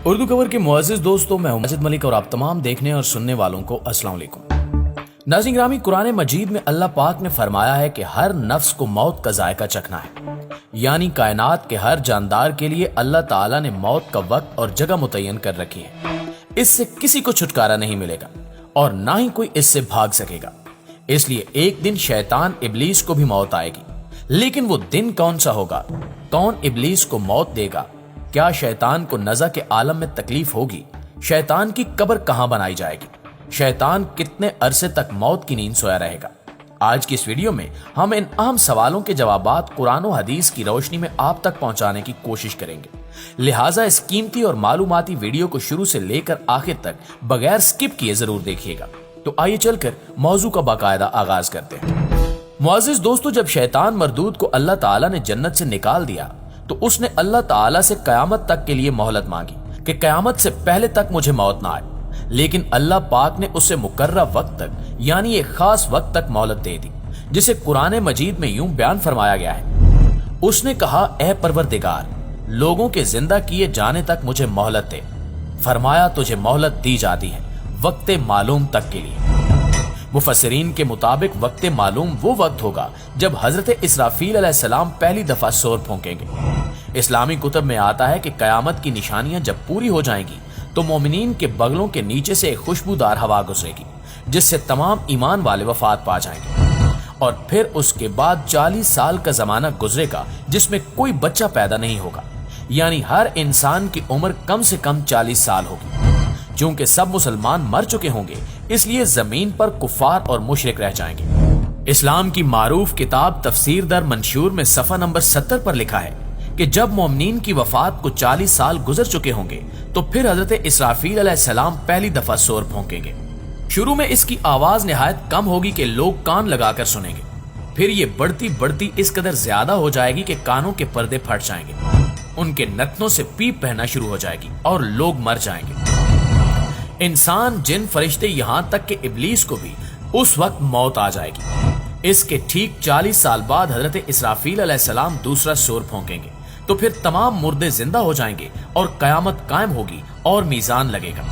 उर्दू खबर के मुअज़्ज़िज़ दोस्तों, मैं हूं माजिद मलिक और आप तमाम देखने और सुनने वालों को अस्सलाम वालेकुम। नाज़रीन ग्रामी, कुरान मजीद में अल्लाह पाक ने फरमाया है कि हर नफ्स को मौत का जायका चखना है, यानी कायनात के हर जानदार के लिए अल्लाह ताला ने मौत का वक्त और जगह मुतय्यन कर रखी है। इससे किसी को छुटकारा नहीं मिलेगा और ना ही कोई इससे भाग सकेगा। इसलिए एक दिन शैतान इब्लीस को भी मौत आएगी, लेकिन वो दिन कौन सा होगा? कौन इब्लीस को मौत देगा? क्या शैतान को नज़ा के आलम में तकलीफ होगी? शैतान की कब्र कहां बनाई जाएगी? शैतान कितने अरसे तक मौत की नींद सोया रहेगा? आज की इस वीडियो में हम इन अहम सवालों के जवाबात कुरान और हदीस की रोशनी में आप तक पहुंचाने की कोशिश करेंगे। लिहाजा इस कीमती और मालूमाती वीडियो को शुरू से लेकर आखिर तक बगैर स्किप किए जरूर देखिएगा। तो आइए चलकर मौजू का बाकायदा आगाज करते हैं। मुअज़्ज़िज़ दोस्तों, जब शैतान मरदूद को अल्लाह ताला ने जन्नत से निकाल दिया तो उसने अल्लाह ताला से कयामत तक के लिए मोहलत मांगी कि कयामत से पहले तक मुझे मौत ना आए, लेकिन अल्लाह पाक ने उसे मुकर्रर वक्त तक यानी एक खास वक्त तक मोहलत दे दी, जिसे कुरान मजीद में यूं बयान फरमाया गया है। उसने कहा, ए परवरदिगार, लोगों के जिंदा किए जाने तक मुझे मोहलत दे। फरमाया, तुझे मोहलत दी जाती है वक्त मालूम तक के लिए। मुफस्सिरीन के मुताबिक वक्त मालूम वो वक्त होगा जब हजरत इसराफील अलैहिस्सलाम पहली दफा सोर फूंकेंगे। इस्लामी कुतब में आता है कि कयामत की निशानियां जब पूरी हो जाएंगी तो मोमिनीन के बगलों के नीचे से एक खुशबूदार हवा गुजरेगी, जिससे तमाम ईमान वाले वफात पा जाएंगे। और फिर उसके बाद 40 साल का जमाना गुजरेगा जिसमें कोई बच्चा पैदा नहीं होगा, यानी हर इंसान की उम्र कम से कम 40 साल होगी। चूंकि सब मुसलमान मर चुके होंगे, इसलिए जमीन पर कुफार और मुशरिक रह जाएंगे। इस्लाम की मारूफ किताब तफसीर दर मंशूर में सफ़ा नंबर 70 पर लिखा है कि जब मोमिनीन की वफात को 40 साल गुजर चुके होंगे तो फिर हजरत इसराफील अलैहिस्सलाम पहली दफा सोर फूंकेंगे। शुरू में इसकी आवाज निहायत कम होगी कि लोग कान लगाकर सुनेंगे। फिर ये बढ़ती बढ़ती इस कदर ज्यादा हो जाएगी कि कानों के पर्दे फट जाएंगे, उनके नथनों से पीप बहना शुरू हो जाएगी और लोग मर जाएंगे। इंसान, जिन, फरिश्ते, यहां तक कि इब्लीस को भी उस वक्त मौत आ जाएगी। इसके ठीक 40 साल बाद हजरत इसराफील अलैहिस्सलाम दूसरा सोर फूंकेंगे तो फिर तमाम मुर्दे जिंदा हो जाएंगे और कयामत कायम होगी और मीजान लगेगा।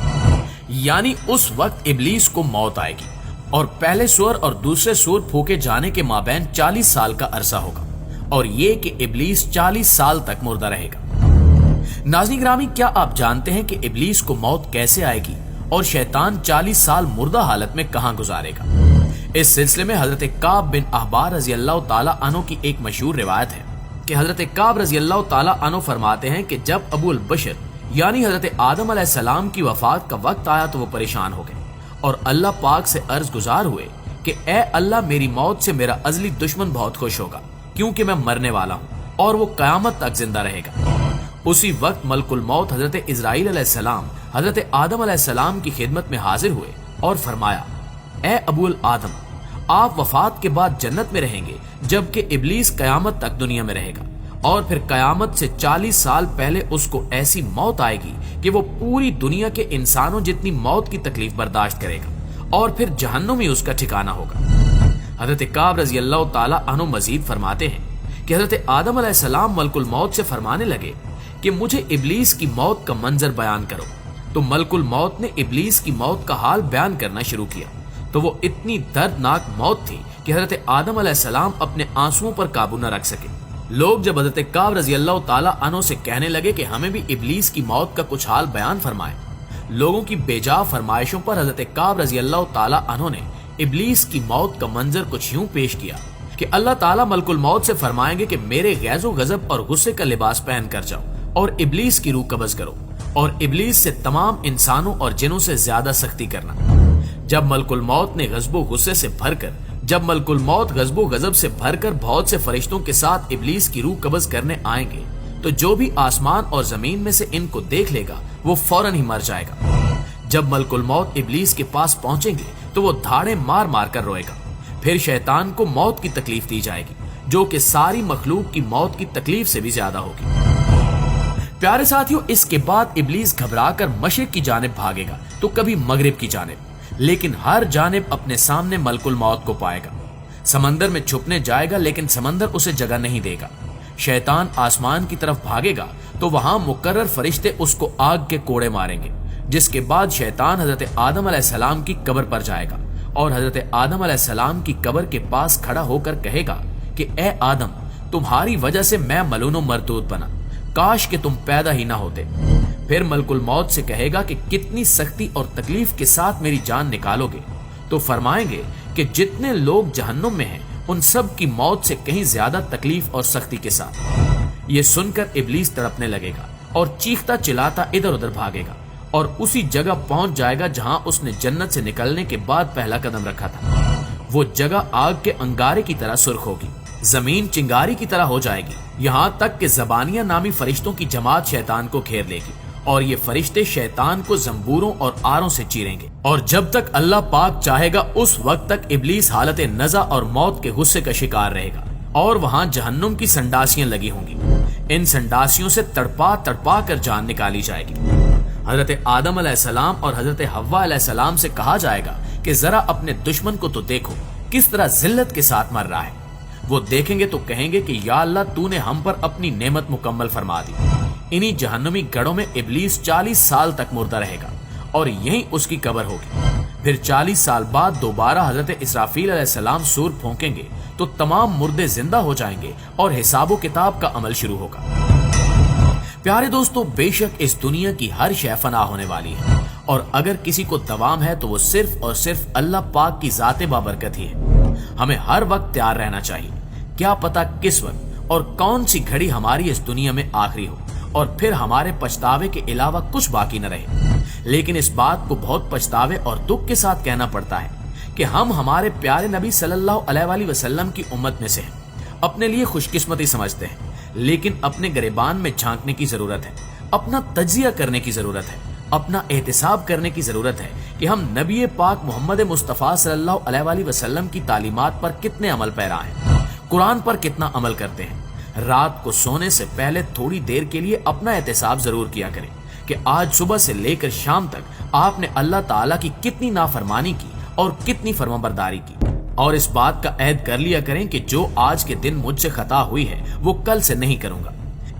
यानी उस वक्त इब्लीस को मौत आएगी और पहले सोर और दूसरे सोर फूके जाने के माबैन 40 साल का अरसा होगा, और ये कि इब्लीस 40 साल तक मुर्दा रहेगा। नाज़रीन ग्रामी, क्या आप जानते हैं कि इब्लीस को मौत कैसे आएगी और शैतान 40 साल मुर्दा हालत में कहां गुजारेगा? इस सिलसिले में हजरत काब बिन अहबार रज़ी अल्लाह ताला अन्हु की एक मशहूर रिवायत है कि हजरत काब रज़ी अल्लाह ताला अन्हु फरमाते हैं कि जब अबुल बशर यानी हजरत आदम अलैहिस्सलाम की वफात का वक्त आया तो वो परेशान हो गए और अल्लाह पाक से अर्ज गुजार हुए कि ए अल्लाह, मेरी मौत से मेरा अजली दुश्मन बहुत खुश होगा, क्योंकि मैं मरने वाला हूँ और वो कयामत तक जिंदा रहेगा। उसी वक्त मलकुल मौत हजरत इजराइल अलैहिस्सलाम हजरत आदम अलैहिस्सलाम की खिदमत में हाजिर हुए और फरमाया, ए अबुल आदम, आप वफात के बाद जन्नत में रहेंगे, जबकि इब्लीस कयामत तक दुनिया में रहेगा, और फिर कयामत से 40 साल पहले उसको ऐसी मौत आएगी कि वो पूरी दुनिया के इंसानों जितनी मौत की तकलीफ बर्दाश्त करेगा, और फिर जहन्नुम ही उसका ठिकाना होगा। हजरत काब रज़ी अल्लाह ताला अन्हु मजीद फरमाते हैं कि हजरत आदम अलैहिस्सलाम मलकुल मौत से फरमाने लगे कि मुझे इब्लीस की मौत का मंजर बयान करो, तो मलकुल मौत ने इब्लीस की मौत का हाल बयान करना शुरू किया। तो वो इतनी दर्दनाक मौत थी कि हजरत आदम अलैहिस्सलाम अपने आंसुओं पर काबू न रख सके। लोग जब हजरत काब रज़ी अल्लाह ताला अन्हु से कहने लगे कि हमें भी इब्लीस की मौत का कुछ हाल बयान फरमाए, लोगों की बेजा फरमाइशों पर हजरत काब रज़ी अल्लाह ताला अन्हु ने इब्लीस की मौत का मंजर कुछ यूं पेश किया कि अल्लाह ताला मलकुल मौत से फरमाएंगे कि मेरे गैज़ो गजब और गुस्से का लिबास पहन कर जाओ और इब्लीस की रूह कब्ज करो और इब्लीस से तमाम इंसानों और जिनों से ज्यादा सख्ती करना। जब मलकुल मौत गजबो गजब से भरकर बहुत से फरिश्तों के साथ इब्लीस की रूह कब्ज करने आएंगे, तो जो भी आसमान और जमीन में से इनको देख लेगा वो फौरन ही मर जाएगा। जब मलकुल मौत इब्लीस के पास पहुंचेंगे तो वो धाड़े मार मार कर रोएगा। फिर शैतान को मौत की तकलीफ दी जाएगी, जो कि सारी मखलूक की मौत की तकलीफ से भी ज्यादा होगी। प्यारे साथियों, इसके बाद इब्लीस घबराकर मशरिक की जानिब भागेगा तो कभी मगरिब की जानिब, लेकिन हर जानिब अपने सामने मलकुल मौत को पाएगा। समंदर में छुपने जाएगा लेकिन समंदर उसे जगह नहीं देगा। शैतान आसमान की तरफ भागेगा तो वहां मुकर्रर फरिश्ते उसको आग के कोड़े मारेंगे, जिसके बाद शैतान हजरत आदम अलैहिस्सलाम की कब्र पर जाएगा और हजरत आदम अलैहिस्सलाम की कब्र के पास खड़ा होकर कहेगा कि ए आदम, तुम्हारी वजह से मैं मलून मरदूद बना, काश कि तुम पैदा ही ना होते। फिर मलकुल मौत से कहेगा कि कितनी सख्ती और तकलीफ के साथ मेरी जान निकालोगे। तो फरमाएंगे कि जितने लोग जहन्नुम में हैं उन सब की मौत से कहीं ज्यादा तकलीफ और सख्ती के साथ। ये सुनकर इब्लीस तड़पने लगेगा और चीखता चिल्लाता इधर उधर भागेगा और उसी जगह पहुंच जाएगा जहां उसने जन्नत से निकलने के बाद पहला कदम रखा था। वो जगह आग के अंगारे की तरह सुर्ख होगी, जमीन चिंगारी की तरह हो जाएगी, यहाँ तक कि ज़बानिया नामी फरिश्तों की जमात शैतान को घेर लेगी और ये फरिश्ते शैतान को जंबूरों और आरों से चीरेंगे। और जब तक अल्लाह पाक चाहेगा उस वक्त तक इब्लीस हालत नज़ा और मौत के गुस्से का शिकार रहेगा और वहां जहन्नुम की संडासियां लगी होंगी। इन संडासियों से तड़पा तड़पा कर जान निकाली जाएगी। हजरत आदम अलैहिस्सलाम और हजरत हव्वा अलैहिस्सलाम से कहा जाएगा कि जरा अपने दुश्मन को तो देखो किस तरह जिल्लत के साथ मर रहा है। वो देखेंगे तो कहेंगे कि या अल्लाह, तूने हम पर अपनी नेमत मुकम्मल फरमा दी। इन्हीं जहन्नुमी गढ़ों में इब्लीस 40 साल तक मुर्दा रहेगा और यहीं उसकी कब्र होगी। फिर 40 साल बाद दोबारा हजरत इसराफील अलैहिस्सलाम सूर फूंकेंगे तो तमाम मुर्दे जिंदा हो जाएंगे और हिसाबो किताब का अमल शुरू होगा। प्यारे दोस्तों, बेशक इस दुनिया की हर शय फना होने वाली है और अगर किसी को दवाम है तो वो सिर्फ और सिर्फ अल्लाह पाक की जाते बाबरकत ही है। हमें हर वक्त तैयार रहना चाहिए, क्या पता किस वक्त और कौन सी घड़ी हमारी इस दुनिया में आखिरी हो और फिर हमारे पछतावे के अलावा कुछ बाकी न रहे। लेकिन इस बात को बहुत पछतावे और दुख के साथ कहना पड़ता है कि हम हमारे प्यारे नबी सल्लल्लाहु अलैहि वसल्लम की उम्मत में से हैं। अपने लिए खुशकिस्मती समझते हैं, लेकिन अपने गिरेबान में झांकने की जरूरत है, अपना तज्जिया करने की जरूरत है, अपना एहतिसाब करने की जरूरत है कि हम नबी पाक मोहम्मद मुस्तफ़ा सल्लल्लाहु अलैहि वसल्लम की तालीमात पर कितने अमल पैरा हैं, कुरान पर कितना अमल करते हैं। रात को सोने से पहले थोड़ी देर के लिए अपना एहतिसाब जरूर किया करें कि आज सुबह से लेकर शाम तक आपने अल्लाह ताला की कितनी नाफरमानी की और कितनी फरमाबरदारी की। और इस बात का अहद कर लिया करें कि जो आज के दिन मुझसे खता हुई है वो कल से नहीं करूंगा।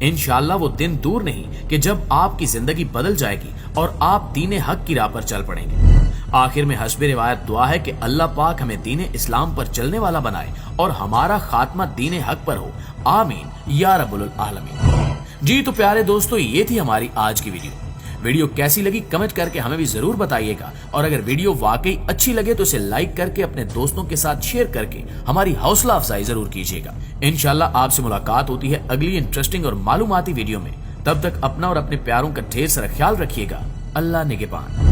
इंशाअल्लाह वो दिन दूर नहीं कि जब आपकी जिंदगी बदल जाएगी और आप दीने हक की राह पर चल पड़ेंगे। आखिर में हस्बे रिवायत दुआ है कि अल्लाह पाक हमें दीने इस्लाम पर चलने वाला बनाए और हमारा खात्मा दीने हक पर हो। आमीन या रब्बुल आलमीन। जी तो प्यारे दोस्तों, ये थी हमारी आज की वीडियो कैसी लगी कमेंट करके हमें भी जरूर बताइएगा और अगर वीडियो वाकई अच्छी लगे तो इसे लाइक करके अपने दोस्तों के साथ शेयर करके हमारी हौसला अफजाई जरूर कीजिएगा। इंशाल्लाह आपसे मुलाकात होती है अगली इंटरेस्टिंग और मालूमाती वीडियो में। तब तक अपना और अपने प्यारों का ढेर सारा ख्याल रखिएगा। अल्लाह निगहबान।